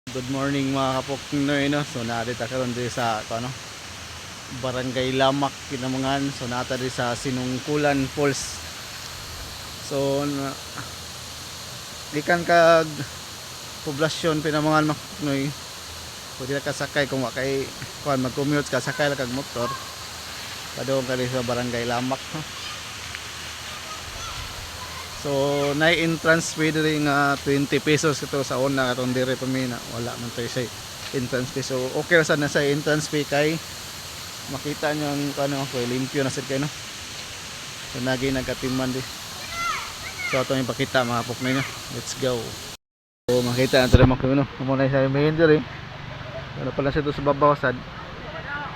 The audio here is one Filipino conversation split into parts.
Good morning mga kapoknoy, no? So narito karon diri sa Barangay Lamak Kinamangan. So nata diri sa Sinungkulan Falls. So gikan kag poblasyon Pinamangan mga kapoknoy. Pwede ka sakay kung wa kay mag-commute ka, sakay lang kag motor. Padung ka sa Barangay Lamak, no? So nay entrance fee diri nga 20 pesos ito sa una karon dire pamina wala man tayo sa entrance fee. So okay ra sad na sa entrance fee kay makita nyo ang ko limpyo na sad kay, no. So nagi nagkatiman di. So ato ipakita mga poknoy, no. Let's go. So makita na tara mga no. Muna sa main dire. Ano pala sa sa babaw sad.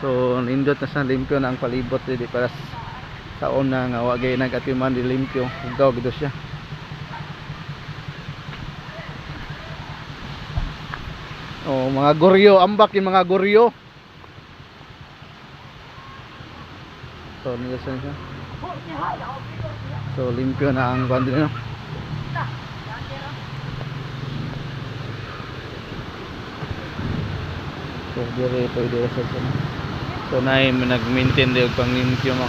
So nindot na sa limpyo na ang palibot di para sa una nga wagay nagatiman di limpyo ugaw gid siya. Oh, mga goryo, ambak yung mga goryo. So nilasan siya. So limpyo na ang kuan din, no. So dire pwede sa siya. So nay nag-maintain di og pang limpyo mo.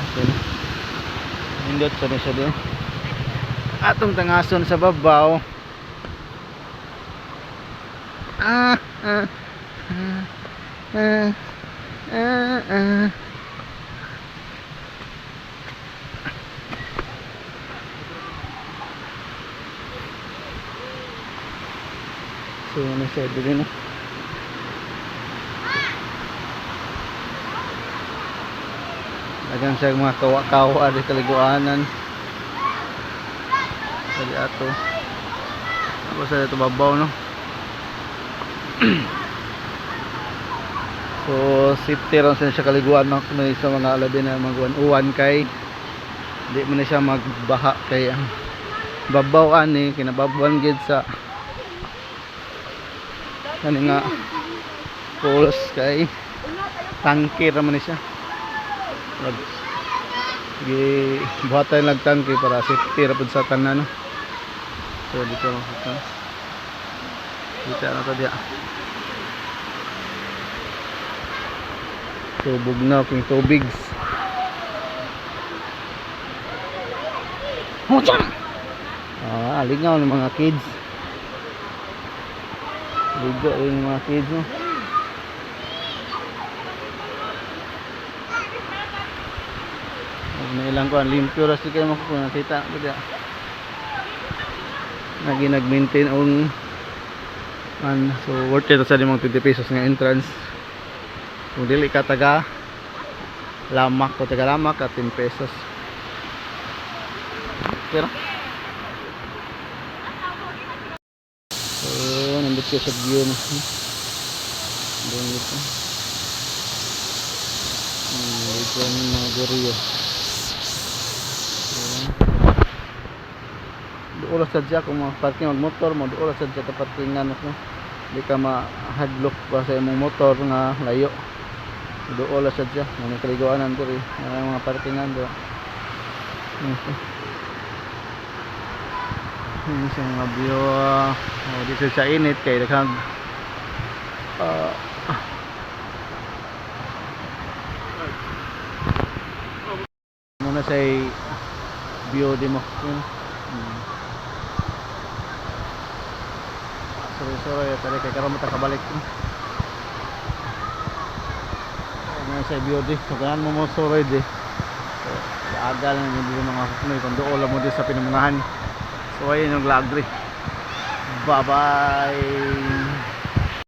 Indot sa siya din. Atong tangason sa babaw. So ano siya din, no. Dagan siya mga kawa-kawa di kaliguanan. Dali ato. Ako sa ito babaw, no. So safety ron siya kaliguan, no. May sa mga alabi na mag-uwan kay di mo na siya magbaha kay ang babaw ani kinababuan gid sa kani nga pools kay tangke ra man siya. Buhatan lang tangke para safety ra pud sa tanan, no. So dito makita. Dito na to dia. So bugnaw king tubig. Alingaw ng mga kids. Ligo yung mga kids, no. May ilang kuan limpyo ra sige mo kung nakita mo dia. Nag-maintain ang so worth it sa limang 20 pesos nga entrance. Kung dili ka taga Lamak o taga Lamak at 10 pesos. Pero so nandito siya sa view, no. Doon ito. Ito ang mga goryo. Doon sa dya kung parking mag-motor mo, doon sa dya ka parkingan, no. Di ka ma-hadlock pa sa imong motor nga layo. Doon sa dya mga kaliguanan doon, mga parkingan doon. Ini sa mga view. Dito sa init kay daghang muna sa view di mo. Sorry tadi kay karon mata kabalik. Muna sa view di sugan mo sorry di. Agal na yung mga kunoy kung doon mo di sa Pinamangan. So ayun yung lagri. Bye bye.